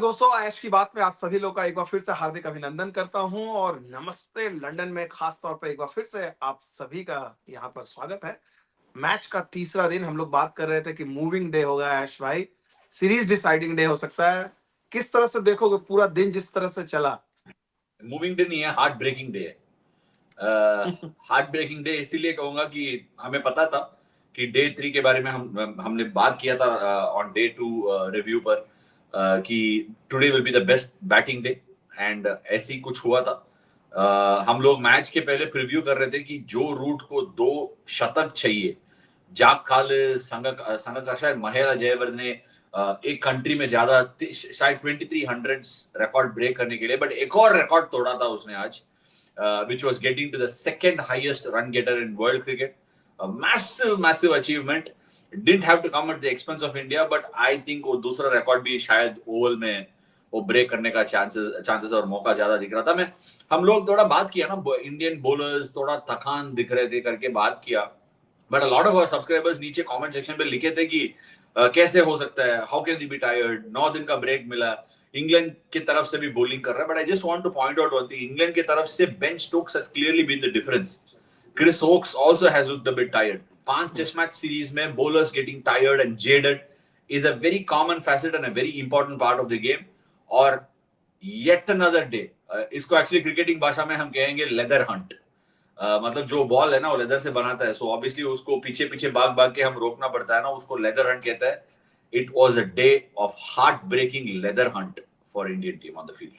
दोस्तों, ऐश की बात में आप सभी लोग का एक बार फिर से हार्दिक अभिनंदन करता हूं और नमस्ते लंदन में खास तौर पे एक बार फिर से आप सभी का यहाँ पर स्वागत है। मैच का तीसरा दिन हम लोग बात कर रहे थे कि मूविंग डे होगा ऐश भाई, सीरीज डिसाइडिंग डे हो सकता है। किस तरह से देखोगे पूरा दिन जिस तरह से चला? मूविंग डे नहीं है, हार्ट ब्रेकिंग डे है। हार्ट ब्रेकिंग डे इसीलिए कहूंगा कि हमें पता था कि डे 3 के बारे में हमने बात किया था ऑन डे 2 रिव्यू पर कि today will be the best batting day and ऐसे ही कुछ हुआ था। हम लोग मैच के पहले प्रीव्यू कर रहे थे कि जो रूट को 2 शतक चाहिए, जाक खाल संघ शायद महेला जयवर्धने ने एक कंट्री में ज्यादा शायद 2300 रिकॉर्ड ब्रेक करने के लिए, बट एक और रिकॉर्ड तोड़ा था उसने आज, which was getting to the second highest run getter in world cricket. A massive achievement. Didn't have to come at the expense of India, but I think वो दूसरा रिकॉर्ड भी शायद ओवल में वो ब्रेक करने का चांसेस और मौका ज्यादा दिख रहा था। हम लोग थोड़ा बात किया ना, इंडियन बॉलर्स थोड़ा थकान दिख रहे थे करके बात किया, but a lot of our subscribers नीचे कमेंट सेक्शन पे लिखे थे कि कैसे हो सकता है, how can they be tired, 9 दिन का ब्रेक मिला, इंग्लैंड की तरफ से भी बॉलिंग कर रहा है। But I just want to point out one thing, England की तरफ से Ben Stokes has clearly been the difference. Chris Woakes also has looked a bit tired. 5 test match series में bowlers getting tired and jaded is a very common facet and a very important part of the game. और yet another day, इसको actually cricketing भाषा में हम कहेंगे leather Hunt. मतलब जो ball है ना वो लेदर से बनाता है, सो ऑब्वियसली उसको पीछे पीछे भाग भाग के हम रोकना पड़ता है ना, उसको लेदर हंट कहता है। It was a day of heart breaking leather hunt for Indian team on the field.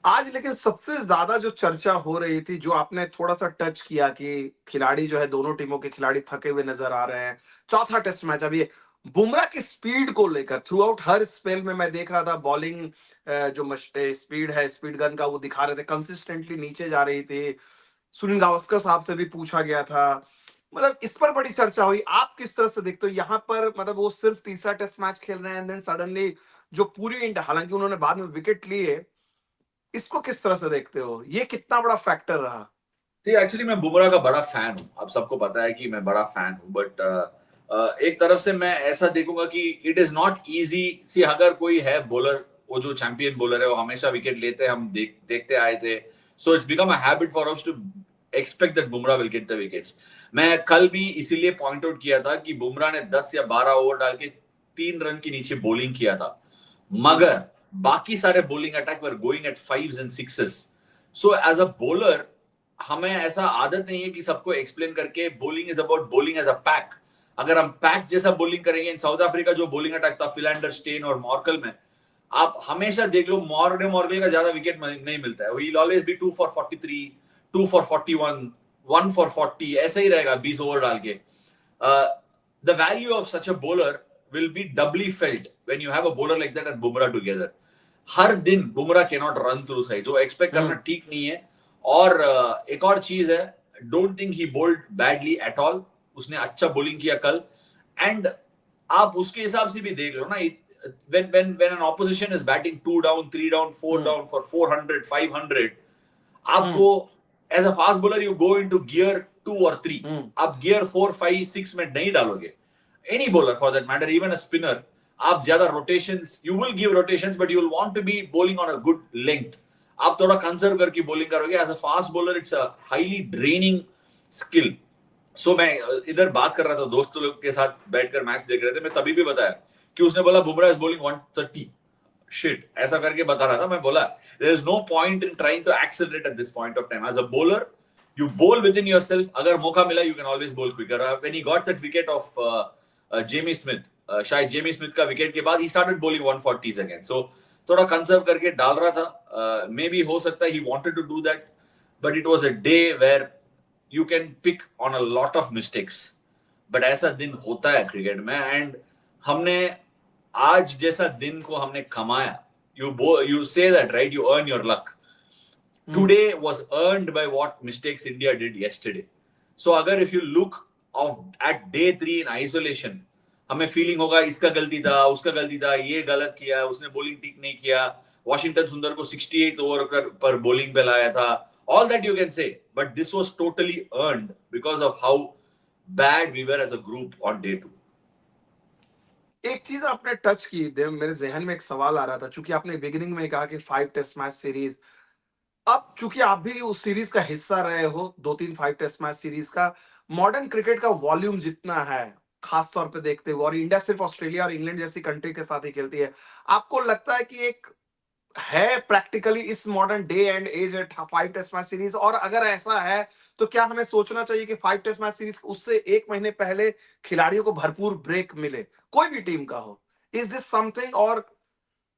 आज लेकिन सबसे ज्यादा जो चर्चा हो रही थी, जो आपने थोड़ा सा टच किया कि खिलाड़ी जो है, दोनों टीमों के खिलाड़ी थके हुए नजर आ रहे हैं। चौथा टेस्ट मैच अभी बुमराह की स्पीड को लेकर थ्रू आउट हर स्पेल में मैं देख रहा था, बॉलिंग जो स्पीड है, स्पीड गन का वो दिखा रहे थे, कंसिस्टेंटली नीचे जा रही थी। सुनील गावस्कर साहब से भी पूछा गया था, मतलब इस पर बड़ी चर्चा हुई। आप किस तरह से देखते हो यहाँ पर? मतलब वो सिर्फ तीसरा टेस्ट मैच खेल रहे हैं, देन सडनली जो पूरी इंडिया, हालांकि उन्होंने बाद में विकेट लिए, इसको किस तरह से देखते हो? ये कितना बड़ा फैक्टर रहा? एक्चुअली मैं बुमराह का बड़ा फैन हूँ, आप सबको पता है कि मैं बड़ा फैन हूँ, बट एक तरफ से मैं ऐसा देखूंगा कि इट इज नॉट इजी। सी अगर कोई है बॉलर, वो जो चैंपियन बॉलर है वो हमेशा विकेट लेते हैं, हम देखते आए थे, so it's become a habit for us to expect that Bumrah will get the wickets. मैं कल भी इसीलिए पॉइंट आउट किया था कि बुमराह ने 10 या 12 ओवर डाल के 3 रन के नीचे बॉलिंग किया था, मगर बाकी सारे bowling attack were going at 5s and 6s। So as a bowler हमें ऐसा आदत नहीं है कि सबको एक्सप्लेन करके bowling is about bowling as a pack. अगर हम पैक जैसा बॉलिंग करेंगे, इन साउथ अफ्रीका जो बॉलिंग अटैक था फिलैंडर, स्टेन और मॉर्कल में, आप हमेशा देख लो मॉर्कल का ज्यादा विकेट नहीं मिलता है। He will always be 2 for 43, 2 for 41, 1 for 40, ऐसा ही रहेगा 20 ओवर डाल के। The value of such a bowler will be doubly felt when you have a bowler like that and Bumrah together। हर दिन Bumrah can not run through side, जो expect करना ठीक नहीं है। और एक और चीज है, don't think he bowled badly at all. उसने अच्छा बॉलिंग किया कल, एंड आप उसके हिसाब से भी देख लो ना, when an opposition is batting 2 down, 3 down, 4 down for 400, 500, आपको as a fast bowler you go into gear 2 और 3, आप गियर 4, 5, 6 में नहीं डालोगे। Any bowler for that matter, even a spinner, आप ज्यादा rotations, you will give rotations but you will want to be bowling on a good length. आप थोड़ा conserve करके बॉलिंग करोगे। As a fast bowler it's a highly draining skill. So मैं इधर बात कर रहा था, दोस्तों लोग के साथ बैठकर मैच देख रहे थे, मैं तभी भी बताया कि उसने बोला बुमराह इज बॉलिंग 130 शिट, ऐसा करके बता रहा था। मैं बोला there is no point in trying to accelerate at this point of time. As a bowler, you bowl within yourself. अगर मौका मिला, you can always bowl quicker. When he got that wicket of Jamie Smith, शायद Jamie Smith का wicket के बाद he started bowling 140s again. So थोड़ा conserve करके डाल रहा था। मे बी हो सकता है he wanted to do that, but it was a day where you can pick on a lot of mistakes. But ऐसा दिन होता है क्रिकेट में, एंड हमने आज जैसा दिन को हमने कमाया। You say that, right? You earn your luck. Today was earned by what mistakes India did yesterday. So अगर if you look at day 3 in isolation, हमें फीलिंग होगा इसका गलती था, उसका गलती था, ये गलत किया, उसने बॉलिंग ठीक नहीं किया, वॉशिंगटन सुंदर को 68 ओवर पर बॉलिंग पे लाया था, all that you can say, but this was totally earned because of how bad we were as a group on day 2. एक चीज आपने टच की, देव, मेरे जहन में एक सवाल आ रहा था, चूंकि आपने बिगिनिंग में कहा कि 5 टेस्ट मैच सीरीज, अब चूंकि आप भी उस सीरीज का हिस्सा रहे हो, 2-3 5 टेस्ट मैच सीरीज का, मॉडर्न क्रिकेट का वॉल्यूम जितना है, खास तौर पे देखते हुए, और इंडिया सिर्फ ऑस्ट्रेलिया और इंग्लैंड जैसी कंट्री के साथ ही खेलती है, आपको लगता है कि एक है प्रैक्टिकली इस modern day and age at 5 test match series? और अगर ऐसा है तो क्या हमें सोचना चाहिए कि 5 टेस्ट मैच सीरीज उससे एक महीने पहले खिलाड़ियों को भरपूर ब्रेक मिले, कोई भी टीम का हो? इज दिस समथिंग, और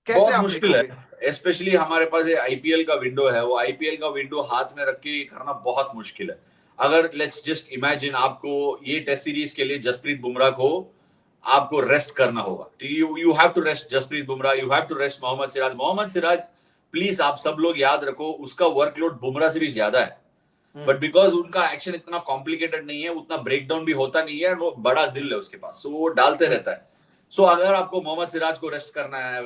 कैसे बहुत आप मुश्किल देखोगे? है, स्पेशली हमारे पास ये आईपीएल का विंडो है, वो आईपीएल का विंडो हाथ में रख के करना बहुत मुश्किल है। अगर लेट्स जस्ट इमेजिन आपको ये टेस्ट सीरीज के लिए जसप्रीत बुमराह को आपको रेस्ट करना होगा, you have to rest Jasprit Bumrah, you have to rest Mohammed Siraj. Mohammed Siraj, please आप सब लोग याद रखो, उसका वर्कलोड बुमराह से भी ज्यादा है, बट बिकॉज उनका एक्शन इतना कॉम्प्लिकेटेड नहीं है, उतना ब्रेकडाउन भी होता नहीं है, वो बड़ा दिल है उसके पास, सो वो डालते रहता है। सो अगर आपको मोहम्मद सिराज को रेस्ट करना है,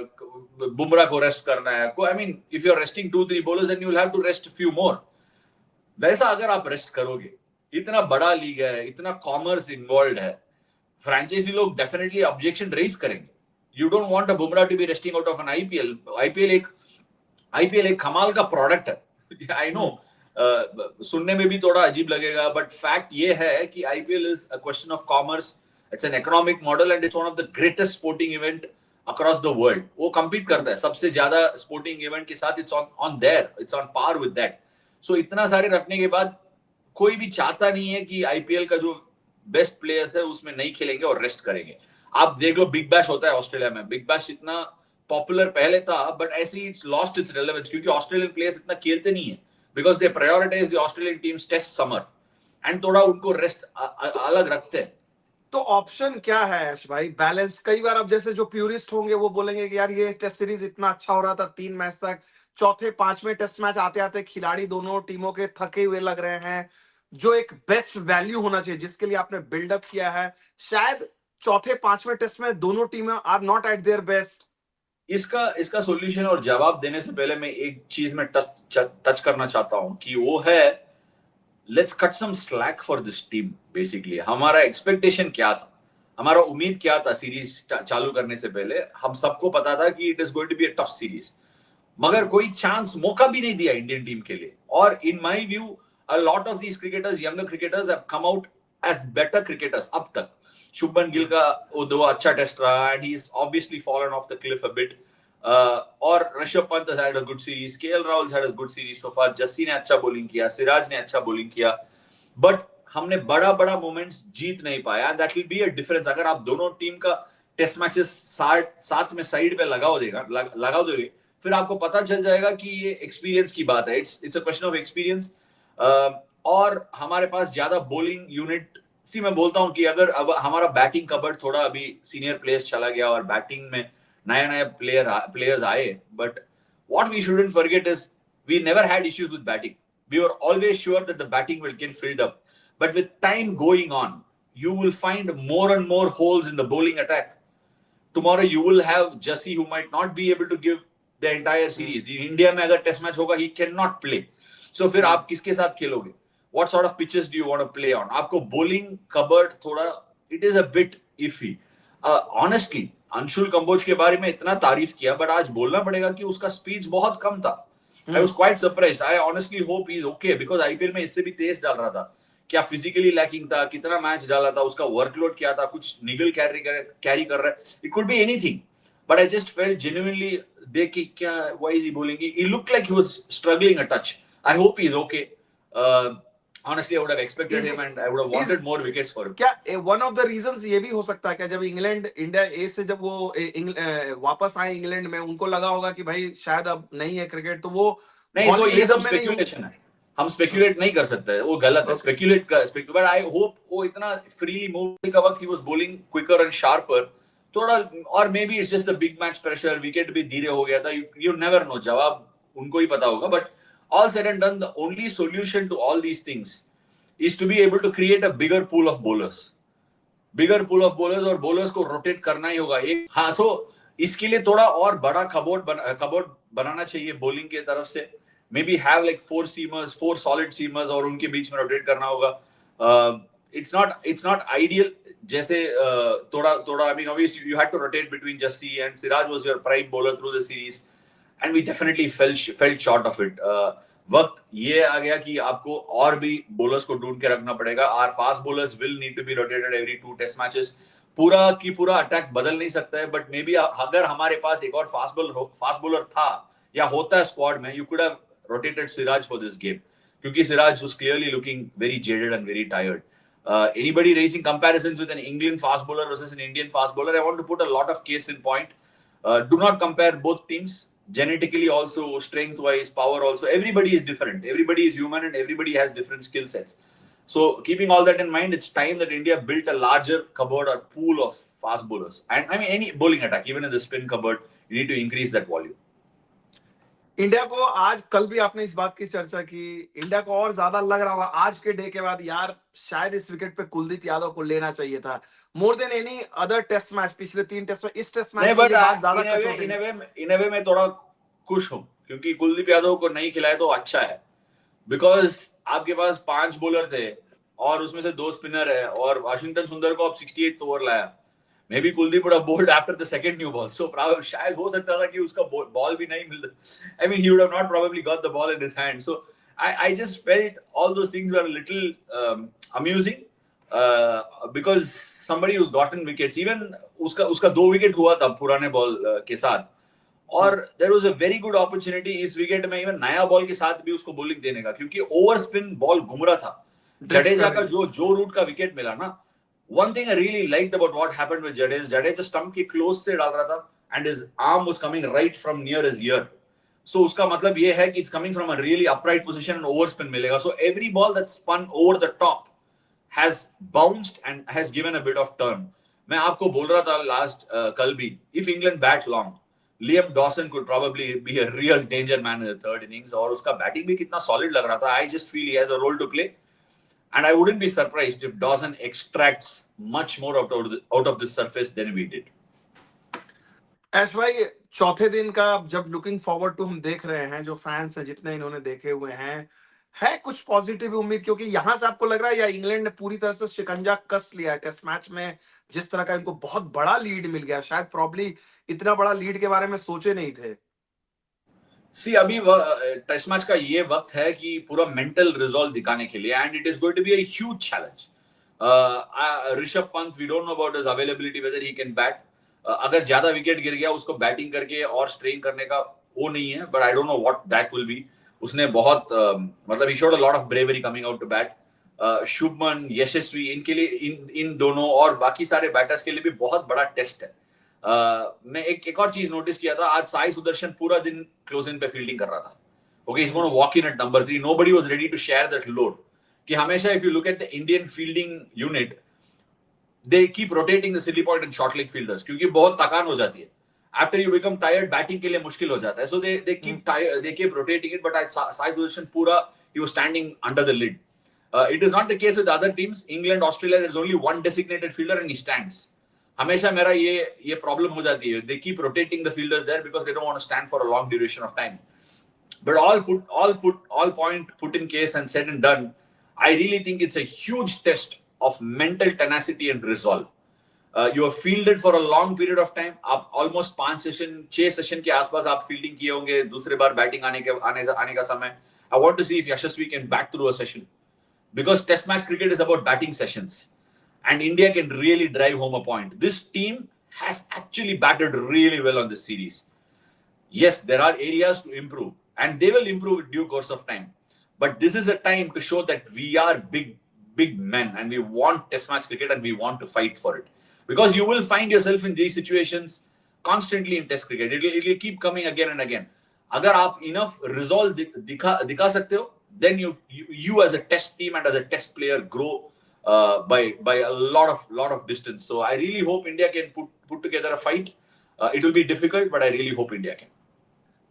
बुमराह को रेस्ट करना है, I mean if you are resting 2-3 bowlers then you will have to rest few more. वैसा अगर आप रेस्ट करोगे, इतना बड़ा लीग है, इतना कॉमर्स इन्वॉल्व है, फ्रेंचाइजी लोग डेफिनेटली ऑब्जेक्शन रेज करेंगे। You don't want a Bumrah to be resting out of an IPL. IPL एक कमाल का प्रोडक्ट है, आई नो। सुनने में भी थोड़ा अजीब लगेगा, बट फैक्ट ये है कि IPL is a question of commerce, it's an economic model and it's one of the greatest sporting event across the world. वो कंपीट करता है सबसे ज्यादा स्पोर्टिंग इवेंट के साथ, it's on there, it's on par with that. So इतना सारे रखने के बाद कोई भी चाहता नहीं है कि आईपीएल का जो बेस्ट प्लेयर्स है उसमें नहीं खेलेंगे और रेस्ट करेंगे। आप देख लो, बिग बैश होता है ऑस्ट्रेलिया में, बिग बैश इतना पॉपुलर पहले था, बट ऐसे ही इट्स लॉस्ट इट्स रेलेवेंस, क्योंकि ऑस्ट्रेलियन प्लेयर्स इतना खेलते नहीं है, because they prioritise the Australian team's test summer, and थोड़ा उनको रेस्ट अलग रखते हैं। तो ऑप्शन क्या है ऐश भाई? बैलेंस, कई बार अब जैसे जो प्यूरिस्ट होंगे वो बोलेंगे कि यार ये टेस्ट सीरीज इतना अच्छा हो रहा था 3 मैच तक, चौथे पांचवें टेस्ट मैच आते आते खिलाड़ी दोनों टीमों के थके हुए लग रहे हैं, जो एक बेस्ट वैल्यू होना चाहिए जिसके लिए आपने बिल्डअप किया है, शायद चौथे पांचवें टेस्ट में दोनों टीमें are not at their best. इसका इसका सॉल्यूशन और जवाब देने से पहले मैं एक चीज में टच करना चाहता हूं, कि वो है let's cut some slack for this team. Basically हमारा एक्सपेक्टेशन क्या था, हमारा उम्मीद क्या था सीरीज चालू करने से पहले? हम सबको पता था कि it is going to be a tough series, मगर कोई चांस मौका भी नहीं दिया इंडियन टीम के लिए। और in my view a lot of these cricketers, younger cricketers have come out as better cricketers अब तक। शुभमन गिल का वो दो अच्छा टेस्ट रहा, and he is obviously fallen off the cliff a bit. और Rishabh Pant has had a good series, KL Rahul had a good series so far, Jassi ने अच्छा बॉलिंग किया, सिराज ने अच्छा बॉलिंग किया, बट हमने बड़ा बड़ा मोमेंट्स जीत नहीं पाया। That will be a difference. अगर आप दोनों टीम का टेस्ट मैचेस साथ में साइड पे लगा दोगे, फिर आपको पता चल जाएगा कि ये एक्सपीरियंस की बात है, it's a question of experience. और हमारे पास ज्यादा बॉलिंग यूनिट, सी मैं बोलता हूं कि अगर अब हमारा बैटिंग कबर्ड थोड़ा अभी सीनियर प्लेयर्स चला गया और बैटिंग में नया नया प्लेयर्स आए, but what we shouldn't forget is we never had issues with batting, we were always sure that the batting will get filled up, but with time going on you will find more and more holes in the bowling attack. Tomorrow you will have Jassi who might not be able to give the entire series. India में अगर test match होगा he cannot play, so फिर आप किसके साथ खेलोगे? What sort of pitches do you want to play on? आपको bowling cupboard थोड़ा it is a bit iffy. Honestly Anshul Kamboj के बारे में इतना तारीफ किया, बट आज बोलना पड़ेगा कि उसका स्पीड बहुत कम था। I was quite surprised. I honestly hope he's okay, because IPL में इससे भी तेज डाल रहा था। क्या फिजिकली लैकिंग था, कितना मैच डाला था, उसका वर्कलोड क्या था, कुछ निगल कैरी कर रहा है, it could be anything, but I just felt genuinely देख के क्या why is he bowling, he looked like he was struggling a touch. I hope he is okay. Honestly, I would have expected him and I would have wanted more wickets for him. क्या one of the reasons ये भी हो सकता है क्या, जब England India ए से जब वो वापस आए इंग्लैंड में, उनको लगा होगा कि भाई शायद अब नहीं है क्रिकेट, तो वो नहीं, सो ये सब में नहीं स्पेकुलेशन है, हम स्पेकुलेट नहीं कर सकते, वो गलत है स्पेकुलेट कर। बट आई होप वो इतना फ्रीली मूव का वक्त ही was bowling quicker and sharper थोड़ा, और maybe it's just the big match pressure, wicket भी धीरे हो गया था, यू नेवर नो, जवाब उनको ही पता होगा। But all said and done, the only solution to all these things is to be able to create a bigger pool of bowlers, और bowlers को रोटेट करना ही होगा एक। हाँ, सो इसके लिए थोड़ा और बड़ा कबोर्ड बनाना चाहिए बॉलिंग के तरफ से। May be have like 4 seamers, 4 solid seamers, और उनके बीच में रोटेट करना होगा। it's not ideal. जैसे थोड़ा I mean obviously you had to rotate between Jassi and Siraj was your prime bowler through the series, and we definitely felt short of it. वक्त ये आ गया कि आपको और भी bowlers को ढूंढ के रखना पड़ेगा. Our fast bowlers will need to be rotated every 2 test matches. पूरा की पूरा अटैक बदल नहीं सकता है, बट मे बी अगर हमारे पास एक और फास्ट बॉलर था या होता है स्क्वाड में, you could have rotated Siraj for this game, क्योंकि Siraj was clearly looking very jaded and very tired. Anybody raising comparisons with an England fast bowler versus an Indian fast bowler, I want to put a lot of case in point. Do not compare both teams. Genetically also, strength wise, power also, everybody is different, everybody is human, and everybody has different skill sets. So keeping all that in mind, it's time that India built a larger cupboard or pool of fast bowlers, and I mean any bowling attack, even in the spin cupboard, you need to increase that volume. India को आज, कल भी आपने इस बात की चर्चा की, इंडिया को और ज्यादा लग रहा होगा आज के डे के बाद, यार शायद इस विकेट पे कुलदीप यादव को लेना चाहिए था, more than any other test match, पिछले 3 टेस्ट में, इस टेस्ट मैच में ये बात ज्यादा कचोट इन अ वे मैं थोड़ा खुश हूं, क्योंकि कुलदीप यादव को नहीं खिलाया तो अच्छा है, बिकॉज आपके पास 5 बॉलर थे और उसमें से 2 स्पिनर है, और वाशिंगटन सुंदर को अब 68 ओवर लाया. May be Kuldeep would have bowled after the second new ball, so probably शायद हो सकता था कि उसका बॉल भी नहीं मिलता. I mean, he would have not probably got the ball in his hand. So I just felt all those things were a little amusing, because somebody who's gotten wickets, even उसका 2 wicket हुआ था पुराने ball के साथ, और there was a very good opportunity इस wicket में even नया बॉल के साथ भी उसको बॉलिंग देने का, क्योंकि ओवर स्पिन बॉल घूम रहा था. जडेजा का जो रूट का विकेट मिला ना, one thing I really liked about what happened with Jadeja stump के close से डाल रहा था, and his arm was coming right from near his ear. So उसका मतलब ये है कि it's coming from a really upright position and overspin मिलेगा. So every ball that spun over the top has bounced and has given a bit of turn. मैं आपको बोल रहा था last कल भी, if England bat long, Liam Dawson could probably be a real danger man in the third innings, और उसका batting भी कितना solid लग रहा था. I just feel he has a role to play. And I wouldn't be surprised if Dawson extracts much more out of this surface than we did. ऐश भाई, चौथे दिन का जब लुकिंग फॉरवर्ड टू हम देख रहे हैं, जो फैंस हैं जितने इन्होंने देखे हुए हैं, है कुछ पॉजिटिव उम्मीद? क्योंकि यहां से आपको लग रहा है या इंग्लैंड ने पूरी तरह से शिकंजा कस लिया है टेस्ट मैच में, जिस तरह का इनको बहुत बड़ा लीड मिल गया, शायद प्रॉब्ली इतना बड़ा लीड के बारे में सोचे नहीं थे. सी अभी टेस्ट मैच का ये वक्त है कि पूरा मेंटल रिजॉल्व दिखाने के लिए, and it is going to be a huge challenge. Rishabh Pant, we don't know about his availability, whether he can bat. अगर ज्यादा विकेट गिर गया, उसको बैटिंग करके और स्ट्रेन करने का वो नहीं है, but I don't know what that will be. उसने बहुत मतलब ही showed a lot of bravery coming out to bat. Shubman, Yashasvi, इनके लिए इन दोनों और बाकी सारे बैटर्स के लिए भी बहुत बड़ा टेस्ट है. मैं एक और चीज नोटिस किया था, आज साई सुदर्शन पूरा दिन क्लोज इन पे फील्डिंग कर रहा था. Okay, he's going to walk in at number 3. Nobody was ready to share that load. कि हमेशा if you look at the Indian fielding unit, they keep rotating the silly point and short leg fielders, क्योंकि बहुत थकान हो जाती है. After you become tired, batting के लिए मुश्किल हो जाता है. So they keep tired, they keep rotating it. But Sai Sudarshan पूरा, he was standing under the lid. It is not the case with other teams. England, Australia, there is only one designated fielder and he stands. हमेशा मेरा ये problem हो जाती है. They keep rotating the fielders there because they don't want to stand for a long duration of time. But all point put in case and said and done, I really think it's a huge test of mental tenacity and resolve. You have fielded for a long period of time. आप almost 6 session के आसपास आप fielding किए होंगे. दूसरे बार batting आने का समय. I want to see if Yashasvi can bat through a session, because test match cricket is about batting sessions, and India can really drive home a point. This team has actually batted really well on this series. Yes, there are areas to improve, and they will improve in due course of time. But this is a time to show that we are big men, and we want test match cricket, and we want to fight for it. Because you will find yourself in these situations constantly in test cricket. It will keep coming again and again. अगर आप enough resolve दिखा सकते हो, then you as a test team and as a test player grow by a lot of distance. So I really hope India can put together a fight. It will be difficult, but I really hope India can.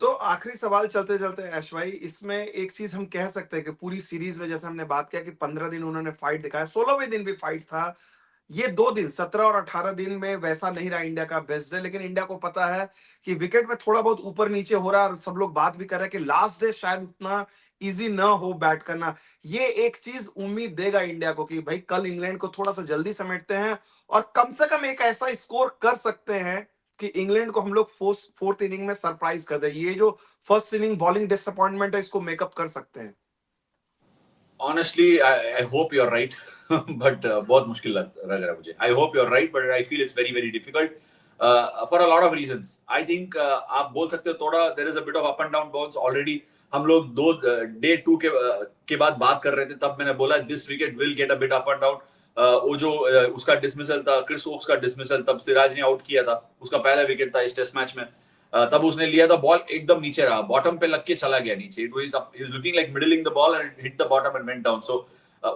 तो आखिरी सवाल चलते चलते ऐश भाई, इसमें एक चीज हम कह सकते हैं कि पूरी सीरीज में जैसे हमने बात किया कि 15 दिन उन्होंने फाइट दिखाया, 16वें दिन भी फाइट था. ये 2 दिन 17 और 18 दिन में वैसा नहीं रहा इंडिया का बेस्ट डे, लेकिन इंडिया को पता है कि विकेट में थोड़ा बहुत ऊपर नीचे हो रहा है, और सब लोग बात भी कर रहे हैं कि लास्ट डे शायद उतना इजी ना हो बैट करना। ये एक चीज उम्मीद देगा इंडिया को कि भाई कल इंग्लैंड को थोड़ा सा जल्दी समेटते हैं, और कम से कम एक ऐसा स्कोर कर सकते हैं कि इंग्लैंड को हम लोग फोर्थ इनिंग में सरप्राइज कर दे। ये जो फर्स्ट इनिंग बॉलिंग डिसअपॉइंटमेंट है, इसको मेकअप कर सकते हैं। Honestly, I hope you're right, but बहुत मुश्किल लग रहा है मुझे. I hope you're right, but I feel it's very very difficult for a lot of reasons. I think आप बोल सकते हो थोड़ा there is a bit of up and down bounce already. हम लोग डे 2 के बाद बात कर रहे थे, तब मैंने बोला this wicket will get a bit up and down. वो जो उसका डिसमिसल था, क्रिस वोक्स का डिसमिसल, तब सिराज ने आउट किया था, उसका पहला विकेट था इस टेस्ट मैच में. तब उसने लिया था, बॉल एकदम नीचे रहा, बॉटम पे लग के चला गया नीचे. It was looking like middling the ball and hit the bottom end went down. So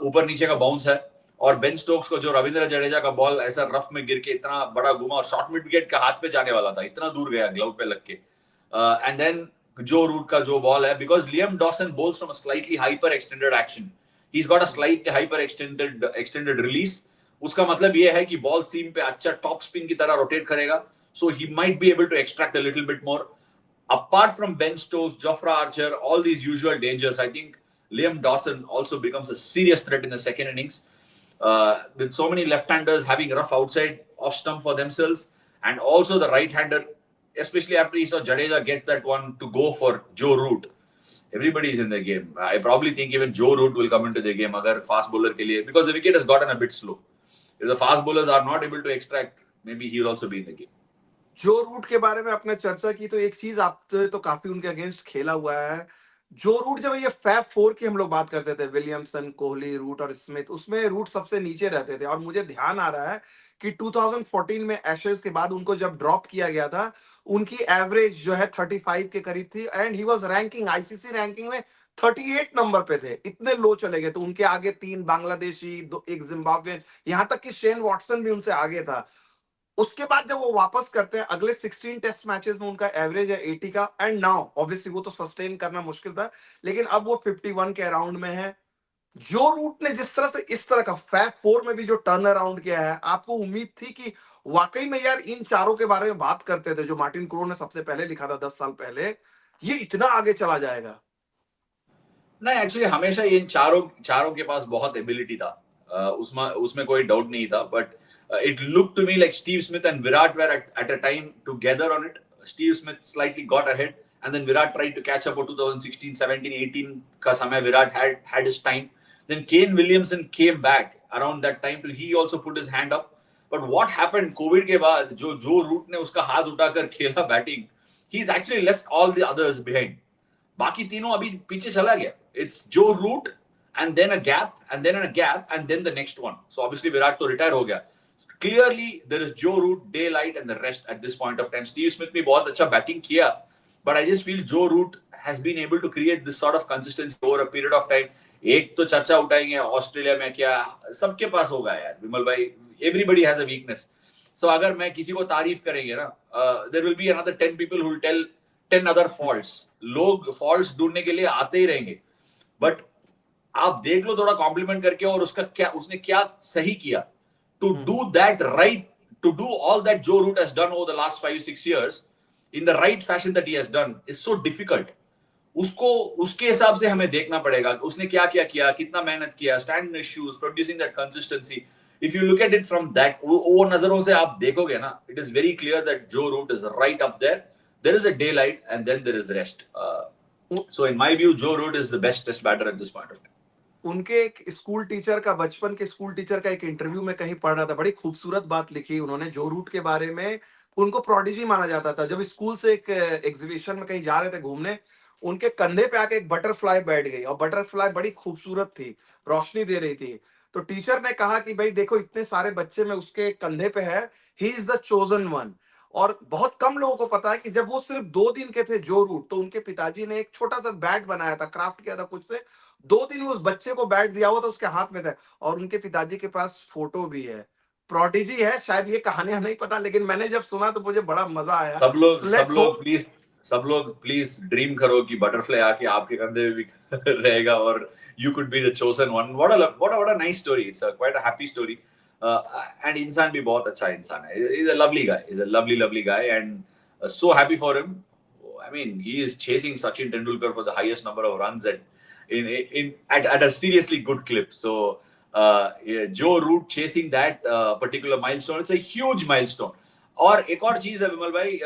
ऊपर नीचे का बाउंस है. और बेन स्टोक्स को जो रविंद्र जडेजा का बॉल ऐसा रफ में गिर के इतना बड़ा घुमा और शॉर्ट मिड विकेट का हाथ पे जाने वाला था, इतना दूर गया ग्लव पे लग के. एंड देन जो रूट का जो बॉल है, because Liam Dawson balls from a slightly hyper extended action, he is got a slight hyper extended release. उसका मतलब ये है कि बॉल सीम पे अच्छा टॉप स्पिन की तरह रोटेट करेगा. So he might be able to extract a little bit more. Apart from Ben Stokes, Jofra Archer, all these usual dangers, I think Liam Dawson also becomes a serious threat in the second innings. With so many left-handers having rough outside off stump for themselves, and also the right-hander, especially after he saw Jadeja get that one to go for Joe Root. Everybody is in the game. I probably think even Joe Root will come into the game agar fast bowler ke liye, because the wicket has gotten a bit slow. If the fast bowlers are not able to extract, maybe he'll also be in the game. जो root के बारे में आपने चर्चा की, तो एक चीज आप तो काफी उनके अगेंस्ट खेला हुआ है। जो रूट, जब ये फैब फोर की हम लोग बात करते थे, विलियमसन, कोहली, रूट और स्मिथ, उसमें रूट सबसे नीचे रहते थे। और मुझे ध्यान आ रहा है कि 2014 में एशेज के बाद उनको जब ड्रॉप किया गया था, उनकी एवरेज जो है 35 के करीब थी, and he was ranking ICC ranking में 38 नंबर पे थे। इतने लो चले गए। तो उनके आगे 3 बांग्लादेशी, एक जिम्बाब्वेन, यहां तक कि शेन वॉटसन भी उनसे आगे था। उसके बाद जब वो वापस करते हैं, अगले 16 टेस्ट मैचेस में उनका एवरेज है 80 का। एंड नाउ ऑब्वियसली वो तो सस्टेन करना मुश्किल था, लेकिन अब वो 51 के अराउंड में है। जो रूट ने जिस तरह से इस तरह का फैब फोर में भी जो टर्न अराउंड किया है, आपको उम्मीद थी कि वाकई में यार इन चारों के बारे में बात करते थे जो मार्टिन क्रो ने सबसे पहले लिखा था 10 साल पहले, ये इतना आगे चला जाएगा? नहीं, एक्चुअली हमेशा इन चारों चारों के पास बहुत एबिलिटी था. उसमें उसमें कोई डाउट नहीं था. But it look to me like Steve Smith and Virat were at a time together on it. Steve Smith slightly got ahead and then Virat tried to catch up. 2016 17 18 का समय Virat had his time. Then Kane Williamson came back around that time to he also put his hand up. But what happened Covid के बाद, जो root ने उसका हाथ उठाकर खेला batting, he's actually left all the others behind. बाकी तीनों अभी पीछे चला गया. It's Joe Root and then a gap and then a gap and then the next one. So obviously Virat तो रिटायर हो गया. Clearly there is Joe Root, daylight and the rest at this point of time. Steve Smith भी बहुत अच्छा batting किया, but I just feel Joe Root has been able to create this sort of consistency over a period of time. एक तो चर्चा उठाएंगे Australia में, क्या सबके पास होगा यार विमल भाई, everybody has a weakness. So अगर मैं किसी को तारीफ करेंगे ना, there will be another 10 people who will tell 10 other faults. लोग फॉल्ट्स ढूंढने के लिए आते ही रहेंगे, बट आप देख लो थोड़ा कॉम्प्लीमेंट करके, और उसका क्या, उसने क्या सही किया to do that right, to do all that Joe Root has done over the last 5-6 years in the right fashion that he has done is so difficult. उसको उसके हिसाब से हमें देखना पड़ेगा उसने क्या क्या किया, कितना मेहनत किया, stand issues, producing that consistency. If you look at it from that, वो नजरों से आप देखोगे ना, it is very clear that Joe Root is right up there. There is a daylight and then there is rest. So in my view, Joe Root is the best test batter at this point of time. उनके एक school teacher का, बचपन के school teacher का एक interview में कहीं पढ़ रहा था, बड़ी खूबसूरत बात लिखी उन्होंने जो रूट के बारे में। उनको प्रोडिजी माना जाता था। जब स्कूल से एक एग्जीबिशन में कहीं जा रहे थे घूमने, उनके कंधे पे आके एक बटरफ्लाई बैठ गई, और बटरफ्लाई बड़ी खूबसूरत थी, रोशनी दे रही थी। तो टीचर ने कहा कि भाई देखो, इतने सारे बच्चे में उसके कंधे पे है, he is the chosen one. और बहुत कम लोगों को पता है कि जब वो सिर्फ 2 दिन के थे जो रूट, तो उनके पिताजी ने एक छोटा सा बैट बनाया था, क्राफ्ट किया था कुछ से। 2 दिन में उस बच्चे को बैट दिया हुआ था, उसके हाथ में था, और उनके पिताजी के पास फोटो भी है। प्रोडिजी है, शायद ये कहानियां नहीं पता, लेकिन मैंने जब सुना तो मुझे बड़ा मजा आया। तो सब लेट्स लोग होप। प्लीज सब लोग प्लीज ड्रीम करो कि बटरफ्लाई आके आपके कंधे में भी रहेगा और you could be the chosen one. What a nice story. It's a quite a happy story. And इंसान भी बहुत अच्छा इंसान है. He's a lovely guy. He's a lovely guy, and so happy for him. I mean, he is chasing Sachin Tendulkar for the highest number of runs at a seriously good clip. So yeah, Joe Root chasing that particular milestone, it's a huge milestone. और एक और चीज है विमल भाई,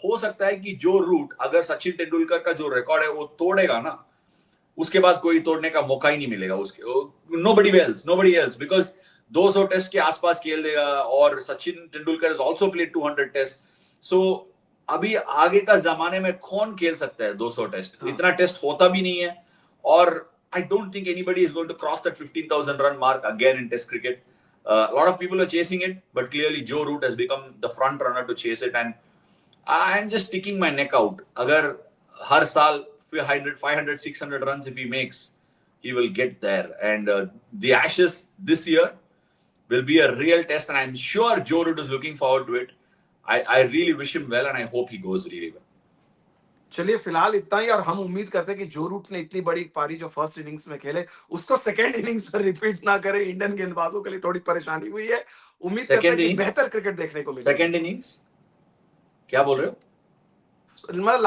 हो सकता है कि जो रूट अगर सचिन तेंदुलकर का जो रिकॉर्ड है वो तोड़ेगा ना, उसके बाद कोई तोड़ने का मौका ही नहीं मिलेगा उसके. नोबडी एल्स बिकॉज 200 टेस्ट के आसपास खेल देगा, और Sachin Tendulkar is also played 200 test. So अभी आगे का जमाने में कौन खेल सकता है 200 टेस्ट? इतना टेस्ट होता भी नहीं है, और I don't think anybody is going to cross that 15,000 run mark again in Test cricket. A lot of people are chasing it, but clearly Joe Root has become the front runner to chase it, and I'm just sticking my neck out. Agar har saal 500, 600 runs if he makes, he will get there. And the Ashes this year will be a real test, and I'm sure Joe Root is looking forward to it. I really wish him well, and I hope he goes really well. चलिए फिलहाल इतना ही, और हम उम्मीद करते हैं कि जो रूट ने इतनी बड़ी पारी जो फर्स्ट इनिंग्स में खेले उसको सेकंड इनिंग्स पर रिपीट ना करे. इंडियन गेंदबाजों के लिए थोड़ी परेशानी हुई है. उम्मीद करते हैं कि बेहतर क्रिकेट देखने को मिले. सेकंड इनिंग्स क्या बोल रहे हो? मतलब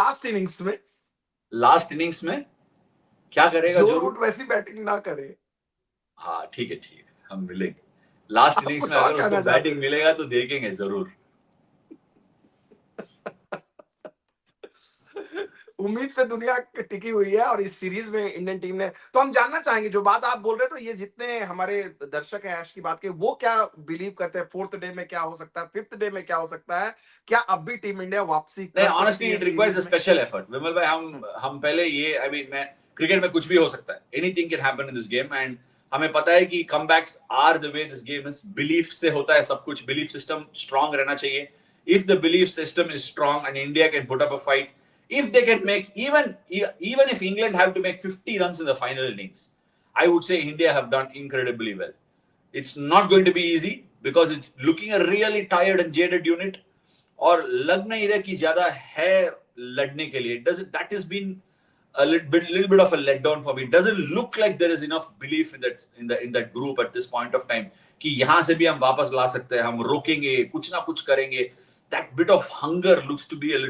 लास्ट इनिंग्स में क्या करेगा जो रूट? वैसी बैटिंग ना करे. हाँ ठीक है, हम मिलेंगे लास्ट इनिंग्स में. अगर उसको बैटिंग मिलेगा तो देखेंगे जरूर. उम्मीद पे दुनिया टिकी हुई है, और इस सीरीज में इंडियन टीम ने, तो हम जानना चाहेंगे जो बात आप बोल रहे हो, तो ये जितने हमारे दर्शक हैं ऐश की बात के, वो क्या बिलीव करते हैं? फोर्थ डे में क्या हो सकता है, फिफ्थ डे में क्या हो सकता है? क्या अब भी टीम इंडिया वापसी कर सकती है? Honestly it requires a special effort Vimal भाई. हम पहले ये, आई मीन, मैं क्रिकेट में कुछ भी हो सकता है, anything can happen in this game, and हमें पता है कि comebacks are the way this game is. Belief से होता है सब कुछ. बिलीफ सिस्टम स्ट्रांग रहना चाहिए. If the belief system is strong and India can put up a fight, if they can make, even if England have to make 50 runs in the final innings, I would say India have done incredibly well. It's not going to be easy because it's looking a really tired and jaded unit, और लग नहीं रहा कि ज्यादा है लड़ने के लिए. That has been a little bit of a letdown for me. It doesn't look like there is enough belief in that group at this point of time कि यहाँ से भी हम वापस ला सकते हैं, हम रोकेंगे, कुछ ना कुछ करेंगे. That bit of hunger looks to be a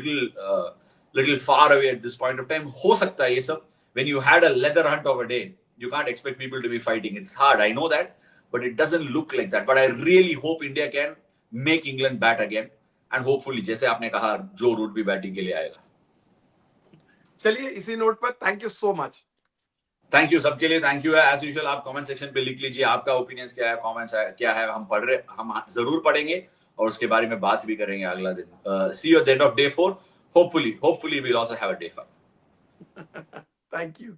little far away at this point of time. हो सकता है ये सब. When you had a leather hunt of a day, you can't expect people to be fighting. It's hard, I know that, but it doesn't look like that. But I really hope India can make England bat again, and hopefully, जैसे आपने कहा, जो root भी batting के लिए आएगा. चलिए इसी नोट पर thank you so much. Thank you सबके लिए. थैंक यू है एज यूजुअल. आप कमेंट सेक्शन पे लिख लीजिए आपका ओपिनियंस क्या है, कमेंट्स क्या है. हम जरूर पढ़ेंगे और उसके बारे में बात भी करेंगे अगला दिन. See you at the end of day 4. Hopefully we'll also have a day 5. Thank you.